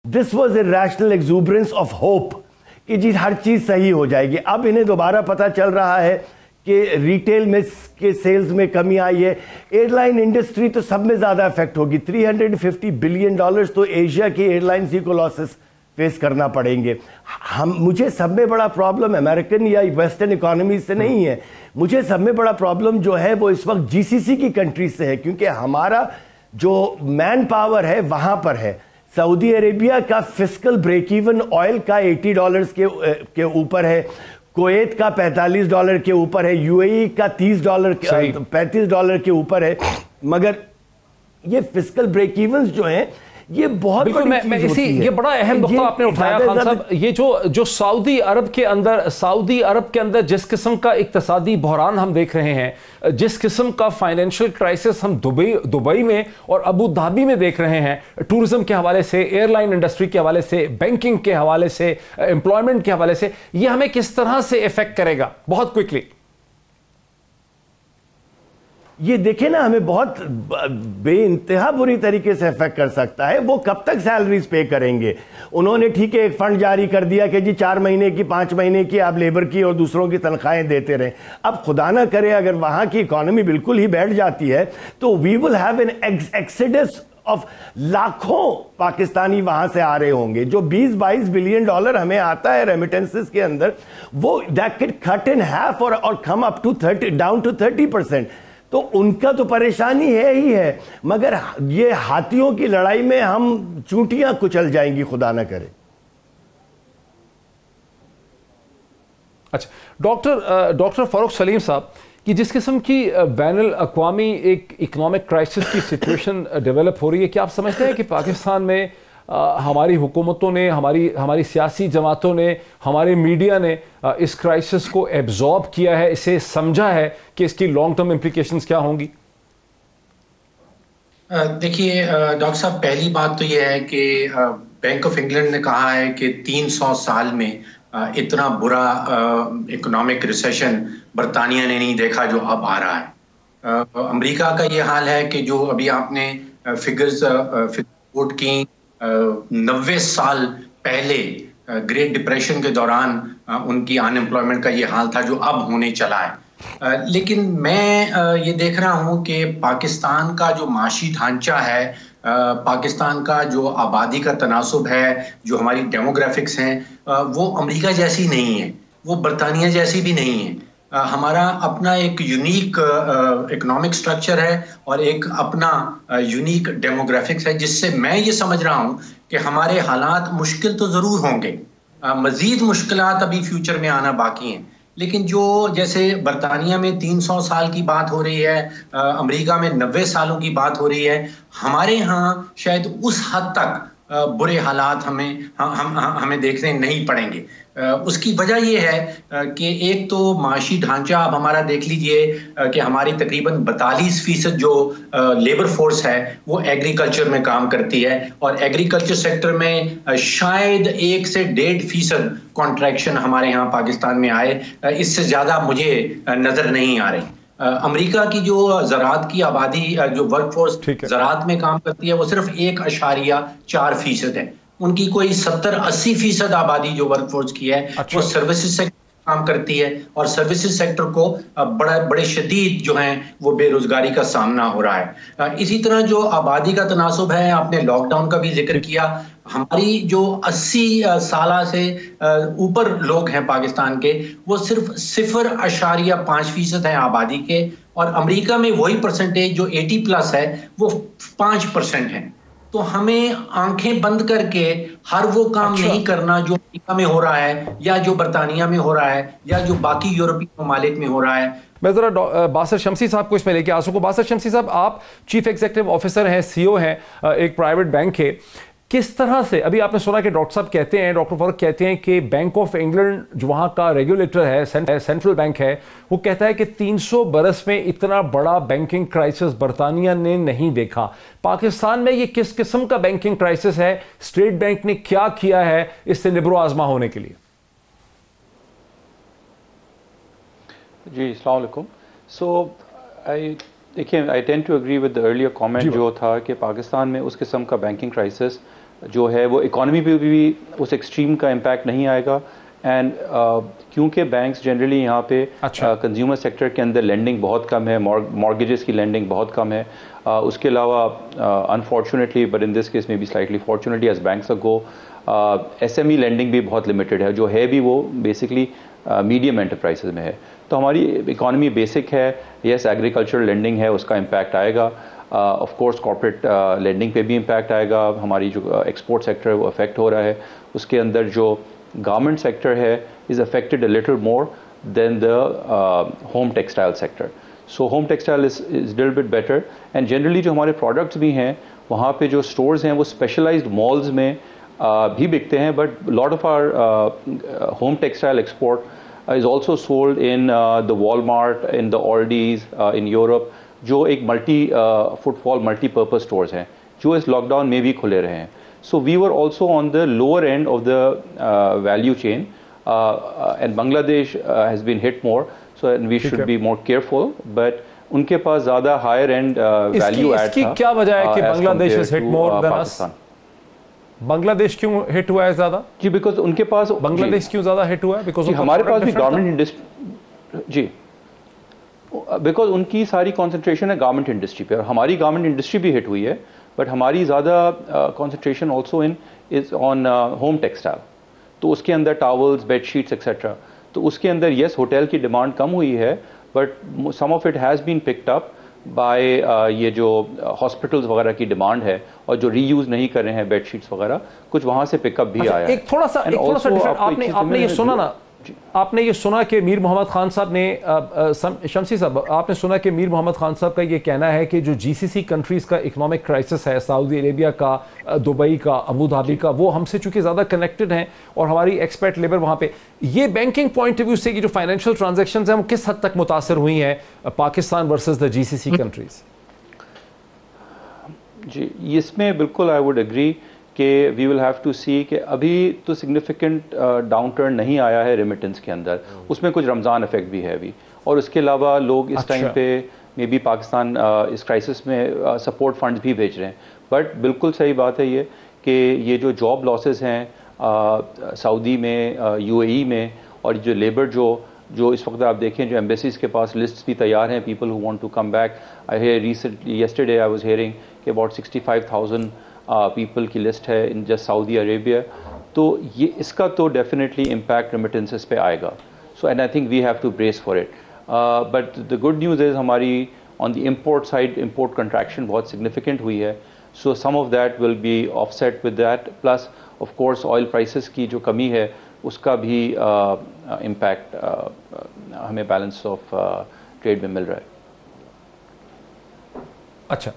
This was irrational exuberance of hope कि जी हर चीज सही हो जाएगी। अब इन्हें दोबारा पता चल रहा है कि रिटेल में के सेल्स में कमी आई है। एयरलाइन इंडस्ट्री तो सब में ज़्यादा इफेक्ट होगी। $350 बिलियन तो एशिया की एयरलाइंस ही को लॉसेस फेस करना पड़ेंगे। मुझे सब में बड़ा प्रॉब्लम अमेरिकन या वेस्टर्न इकोनॉमी से नहीं है, मुझे सब में बड़ा प्रॉब्लम जो है वो इस वक्त जीसीसी की कंट्रीज से है, क्योंकि हमारा जो मैन पावर है वहाँ पर है। सऊदी अरेबिया का फिस्कल ब्रेक इवन ऑयल का $80 के ऊपर है, कुवैत का $45 के ऊपर है, यूएई का $30 $35 के ऊपर है। मगर ये फिस्कल ब्रेक इवन जो हैं ये बहुत बिल्कुल मैं इसी ये बड़ा अहम नुकता आपने उठाया खान साहब। ये जो सऊदी अरब के अंदर जिस किस्म का इक्तिसादी बहरान हम देख रहे हैं, जिस किस्म का फाइनेंशियल क्राइसिस हम दुबई में और अबू धाबी में देख रहे हैं, टूरिज्म के हवाले से, एयरलाइन इंडस्ट्री के हवाले से, बैंकिंग के हवाले से, एम्प्लॉयमेंट के हवाले से, ये हमें किस तरह से इफेक्ट करेगा? बहुत क्विकली ये देखें ना, हमें बहुत बेइंतहा बुरी तरीके से इफेक्ट कर सकता है। वो कब तक सैलरीज पे करेंगे? उन्होंने ठीक है एक फंड जारी कर दिया कि जी 4 महीने की 5 महीने की आप लेबर की और दूसरों की तनख्वाहें देते रहें। अब खुदा ना करे अगर वहां की इकोनॉमी बिल्कुल ही बैठ जाती है तो we will have an exodus of लाखों पाकिस्तानी वहां से आ रहे होंगे। जो 20-22 बिलियन डॉलर हमें आता है रेमिटेंसेस के अंदर, वो that can cut in half और come up to 30 down to 30%। तो उनका तो परेशानी है ही है, मगर ये हाथियों की लड़ाई में हम चूंटियां कुचल जाएंगी, खुदा ना करे। अच्छा डॉक्टर फारूक सलीम साहब, कि जिस किस्म की बैनुल अक़वामी एक इकोनॉमिक क्राइसिस की सिचुएशन डेवलप हो रही है, क्या आप समझते हैं कि पाकिस्तान में हमारी हुकूमतों ने, हमारी सियासी जमातों ने, हमारे मीडिया ने इस क्राइसिस को एब्जॉर्ब किया है, इसे समझा है कि इसकी लॉन्ग टर्म इम्प्लीकेशंस क्या होंगी? देखिए डॉक्टर साहब, पहली बात तो यह है कि बैंक ऑफ इंग्लैंड ने कहा है कि 300 साल में इतना बुरा इकोनॉमिक रिसेशन बरतानिया ने नहीं देखा जो अब आ रहा है। अमेरिका का ये हाल है कि जो अभी आपने फिगर्स कोट की, 90 साल पहले ग्रेट डिप्रेशन के दौरान उनकी अनएम्प्लॉयमेंट का ये हाल था जो अब होने चला है। लेकिन मैं ये देख रहा हूँ कि पाकिस्तान का जो माशी ढांचा है, पाकिस्तान का जो आबादी का तनासुब है, जो हमारी डेमोग्राफिक्स हैं, वो अमेरिका जैसी नहीं है, वो बरतानिया जैसी भी नहीं है। हमारा अपना एक यूनिक इकोनॉमिक स्ट्रक्चर है और एक अपना यूनिक डेमोग्राफिक्स है, जिससे मैं ये समझ रहा हूँ कि हमारे हालात मुश्किल तो ज़रूर होंगे, मज़ीद मुश्किलात अभी फ्यूचर में आना बाकी हैं। लेकिन जो जैसे बरतानिया में 300 साल की बात हो रही है, अमेरिका में 90 सालों की बात हो रही है, हमारे यहाँ शायद उस हद तक बुरे हालात हमें देखने नहीं पड़ेंगे। उसकी वजह यह है कि एक तो माशी ढांचा अब हमारा देख लीजिए कि हमारी तकरीबन 42% जो लेबर फोर्स है वो एग्रीकल्चर में काम करती है, और एग्रीकल्चर सेक्टर में शायद 1 से 1.5% कॉन्ट्रैक्शन हमारे यहाँ पाकिस्तान में आए, इससे ज़्यादा मुझे नज़र नहीं आ रही। अमेरिका की जो ज़राअत की आबादी, जो वर्कफोर्स ज़राअत में काम करती है, वो सिर्फ 1.4% है। उनकी कोई 70-80% आबादी जो वर्कफोर्स की है वो सर्विसेज सेक्टर काम करती है, और सर्विसेज सेक्टर को बड़े शदीद जो हैं वो बेरोजगारी का सामना हो रहा है। इसी तरह जो आबादी का तनासुब है, आपने लॉकडाउन का भी जिक्र किया, हमारी जो 80 साल से ऊपर लोग हैं पाकिस्तान के, वो सिर्फ 0.5% हैं आबादी के, और अमेरिका में वही परसेंटेज जो 80+ है वो 5% है। तो हमें आंखें बंद करके हर वो काम नहीं करना जो अमेरिका में हो रहा है, या जो बरतानिया में हो रहा है, या जो बाकी यूरोपीय ममालिक में हो रहा है। मैं जरा बासर शमसी साहब को इसमें लेके आ सकूं। बासर शमसी साहब, आप चीफ एग्जीक्यूटिव ऑफिसर हैं, सीईओ हैं एक प्राइवेट बैंक के। किस तरह से, अभी आपने सुना कि डॉक्टर साहब कहते हैं, डॉक्टर फारूक कहते हैं कि बैंक ऑफ इंग्लैंड जो वहाँ का रेगुलेटर है, सेंट्रल बैंक है, वो कहता है कि 300 बरस में इतना बड़ा बैंकिंग क्राइसिस बरतानिया ने नहीं देखा। पाकिस्तान में ये किस किस्म का बैंकिंग क्राइसिस है? स्टेट बैंक ने क्या किया है इससे निब्रो आजमा होने के लिए? जी अस्सलाम वालेकुम। देखिए, I tend to agree with the earlier comment जो था कि पाकिस्तान में उस किस्म का बैंकिंग क्राइसिस जो है वो इकॉनमी पे भी उस एक्सट्रीम का इम्पैक्ट नहीं आएगा। एंड क्योंकि बैंक्स जनरली यहाँ पे कंज्यूमर सेक्टर के अंदर लेंडिंग बहुत कम है, मॉर्गेजेस की लेंडिंग बहुत कम है। उसके अलावा unfortunately, but in this case में be slightly fortunately as banks go, SME lending भी बहुत लिमिटेड है, जो है भी वो बेसिकली मीडियम एंटरप्राइजेज में है। तो हमारी इकॉनमी बेसिक है, यस एग्रीकल्चरल लेंडिंग है, उसका इम्पैक्ट आएगा। ऑफ कोर्स कॉर्पोरेट लेंडिंग पे भी इम्पैक्ट आएगा। हमारी जो एक्सपोर्ट सेक्टर है वो अफेक्ट हो रहा है। उसके अंदर जो गारमेंट सेक्टर है is affected a little more than the home textile sector. So home textile is little bit better. And generally जो हमारे प्रोडक्ट्स भी हैं वहाँ पे जो स्टोर्स हैं वो स्पेशलाइज्ड मॉल्स में भी बिकते हैं, but lot of our home textile export is also sold in the Walmart, in the Aldis in Europe, जो एक फुटफॉल मल्टीपर्पज़ स्टोर्स हैं जो इस लॉकडाउन में भी खुले रहे हैं। So we were also on the lower end of the value chain, and Bangladesh has been hit more, so we should be more careful. But उनके पास ज़्यादा higher end value add था। इसकी क्या वजह है कि Bangladesh is hit more than us? Bangladesh क्यों hit हुआ है ज़्यादा? जी, because उनके पास बांग्लादेश क्यों ज़्यादा हिट हुआ है? Because हमारे पास भी गारमेंट इंडस्ट्री, जी, बिकॉज उनकी सारी कॉन्सेंट्रेशन है गारमेंट इंडस्ट्री पे, और हमारी गारमेंट इंडस्ट्री भी हिट हुई है, बट हमारी ज़्यादा concentration also is on home textile. तो उसके अंदर टावल्स, बेडशीट्स एक्सेट्रा, तो उसके अंदर येस होटल की डिमांड कम हुई है, but some of it has been picked up by ये जो हॉस्पिटल्स वगैरह की डिमांड है, और जो रीयूज़ नहीं कर रहे हैं बेडशीट्स वगैरह, कुछ वहाँ से पिकअप भी आया है। एक थोड़ा सा डिफरेंट, आपने ये सुना ना, आपने ये सुना कि मीर मोहम्मद खान साहब ने, शमसी साहब आपने सुना कि मीर मोहम्मद खान साहब का ये कहना है कि जो GCC कंट्रीज़ का इकोनॉमिक क्राइसिस है, सऊदी अरेबिया का, दुबई का, अबू धाबी का, वो हमसे चूंकि ज़्यादा कनेक्टेड हैं और हमारी एक्सपर्ट लेबर वहाँ पे, ये बैंकिंग पॉइंट ऑफ व्यू से कि जो फाइनेंशियल ट्रांजेक्शन हैं वो किस हद तक मुतासर हुई हैं Pakistan versus the GCC countries? जी, इसमें बिल्कुल आई वुड एग्री कि we will have to see कि अभी तो सिग्निफिकेंट डाउन टर्न नहीं आया है रेमिटेंस के अंदर, उसमें कुछ रमज़ान इफेक्ट भी है अभी, और उसके अलावा लोग इस टाइम पे मे बी पाकिस्तान इस क्राइसिस में सपोर्ट फंड्स भी भेज रहे हैं। बट बिल्कुल सही बात है ये कि ये जो जॉब लॉसेस हैं सऊदी में, UAE में, और जो लेबर जो इस वक्त आप देखें जो एम्बेसीज़ के पास लिस्ट्स भी तैयार हैं, people who want to come back. I hear recently yesterday I was hearing कि अबाउट 65,000 पीपल की लिस्ट है इन जस्ट सऊदी अरेबिया। तो ये इसका तो डेफिनेटली इम्पैक्ट रेमिटेंसेस पे आएगा। So and I think we have to brace for it. But the good news is हमारी on the import side import contraction बहुत सिग्निफिकेंट हुई है, so some of that will be offset with that, plus of course oil prices की जो कमी है उसका भी इम्पैक्ट हमें बैलेंस ऑफ ट्रेड में मिल रहा है। अच्छा,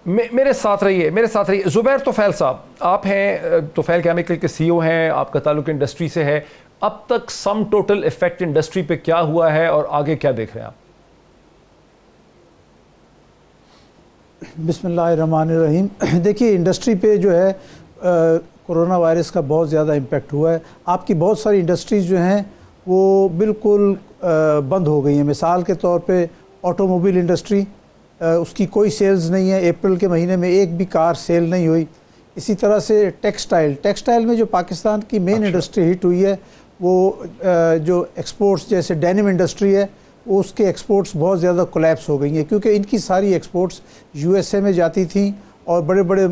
मेरे साथ रहिए ज़ुबैर तुफैल साहब, आप हैं तुफैल केमिकल के CEO हैं, आपका ताल्लुक इंडस्ट्री से है। अब तक सम टोटल इफेक्ट इंडस्ट्री पे क्या हुआ है और आगे क्या देख रहे हैं आप? बिस्मिल्लाहिर्रहमानिर्रहीम। देखिए, इंडस्ट्री पे जो है कोरोना वायरस का बहुत ज़्यादा इम्पेक्ट हुआ है। आपकी बहुत सारी इंडस्ट्रीज़ जो हैं वो बिल्कुल बंद हो गई हैं। मिसाल के तौर पे ऑटोमोबाइल इंडस्ट्री, उसकी कोई सेल्स नहीं है, अप्रैल के महीने में एक भी कार सेल नहीं हुई। इसी तरह से टेक्सटाइल में जो पाकिस्तान की मेन इंडस्ट्री हिट हुई है वो जो एक्सपोर्ट्स जैसे डेनिम इंडस्ट्री है, वो उसके एक्सपोर्ट्स बहुत ज़्यादा कोलैप्स हो गई हैं, क्योंकि इनकी सारी एक्सपोर्ट्स USA में जाती थी और बड़े बड़े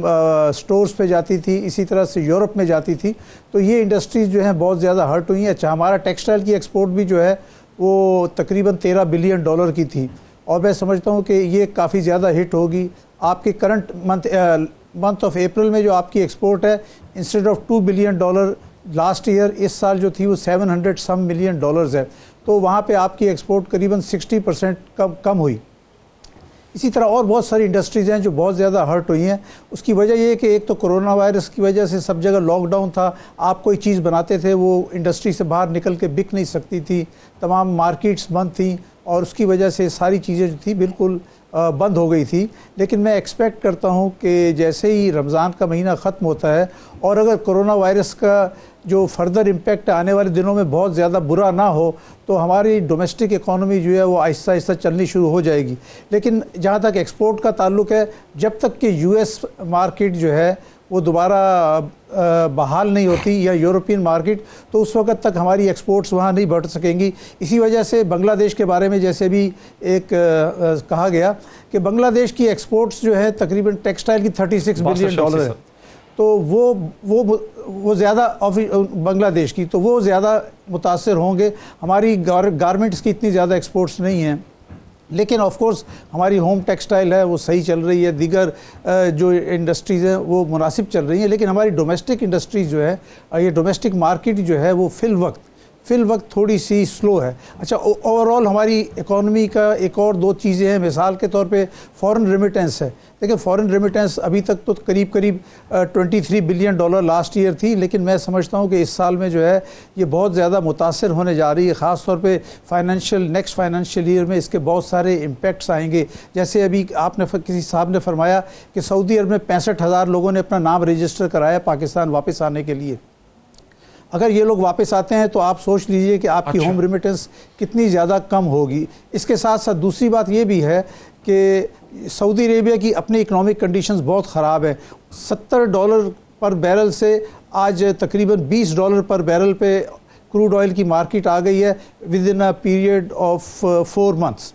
स्टोर्स पे जाती थी, इसी तरह से यूरोप में जाती थी। तो ये इंडस्ट्रीज़ जो हैं बहुत ज़्यादा हर्ट हुई हैं। अच्छा, हमारा टेक्सटाइल की एक्सपोर्ट भी जो है वो तकरीबन $13 बिलियन की थी, और मैं समझता हूँ कि ये काफ़ी ज़्यादा हिट होगी। आपके करंट मंथ ऑफ अप्रैल में जो आपकी एक्सपोर्ट है, instead of $2 billion last year, इस साल जो थी वो $700 सम मिलियन है। तो वहाँ पे आपकी एक्सपोर्ट करीबन 60% कम हुई। इसी तरह और बहुत सारी इंडस्ट्रीज़ हैं जो बहुत ज़्यादा हर्ट हुई हैं। उसकी वजह ये है कि एक तो कोरोना वायरस की वजह से सब जगह लॉकडाउन था, आप कोई चीज़ बनाते थे वो इंडस्ट्री से बाहर निकल के बिक नहीं सकती थी, तमाम मार्केट्स बंद थी, और उसकी वजह से सारी चीज़ें जो थी बिल्कुल बंद हो गई थी। लेकिन मैं एक्सपेक्ट करता हूँ कि जैसे ही रमज़ान का महीना ख़त्म होता है, और अगर कोरोना वायरस का जो फर्दर इम्पेक्ट आने वाले दिनों में बहुत ज़्यादा बुरा ना हो, तो हमारी डोमेस्टिक इकॉनमी जो है वो आहिस्ता आहिस्ता चलनी शुरू हो जाएगी। लेकिन जहाँ तक एक्सपोर्ट का ताल्लुक है, जब तक कि US मार्केट जो है वो दोबारा बहाल नहीं होती, या यूरोपियन मार्केट, तो उस वक्त तक हमारी एक्सपोर्ट्स वहाँ नहीं बढ़ सकेंगी। इसी वजह से बांग्लादेश के बारे में जैसे भी एक कहा गया कि बांग्लादेश की एक्सपोर्ट्स जो है तकरीबन टेक्सटाइल की $36 बिलियन है, तो वो ज़्यादा बांग्लादेश की, तो वो ज़्यादा मुतासर होंगे। हमारी गारमेंट्स की इतनी ज़्यादा एक्सपोर्ट्स नहीं हैं, लेकिन ऑफ कोर्स हमारी होम टेक्सटाइल है वो सही चल रही है, दीगर जो इंडस्ट्रीज़ हैं वो मुनासिब चल रही हैं, लेकिन हमारी डोमेस्टिक इंडस्ट्रीज जो है, ये डोमेस्टिक मार्केट जो है वो फिल वक्त थोड़ी सी स्लो है। अच्छा, ओवरऑल हमारी इकॉनमी का एक और दो चीज़ें हैं, मिसाल के तौर पे फॉरेन रेमिटेंस है। देखिए फॉरेन रेमिटेंस अभी तक तो करीब $23 बिलियन लास्ट ईयर थी, लेकिन मैं समझता हूँ कि इस साल में जो है ये बहुत ज़्यादा मुतासर होने जा रही है, ख़ास तौर पे नेक्स्ट फाइनेंशियल ईयर में इसके बहुत सारे इम्पैक्ट्स आएंगे। जैसे अभी आपने किसी साहब ने फरमाया कि सऊदी अरब में 65,000 लोगों ने अपना नाम रजिस्टर कराया पाकिस्तान वापस आने के लिए। अगर ये लोग वापस आते हैं तो आप सोच लीजिए कि आपकी होम रेमिटेंस कितनी ज़्यादा कम होगी। इसके साथ साथ दूसरी बात ये भी है कि सऊदी अरेबिया की अपनी इकोनॉमिक कंडीशंस बहुत ख़राब है। $70 पर बैरल से आज तकरीबन $20 पर बैरल पे क्रूड ऑयल की मार्केट आ गई है with in a period of 4 months.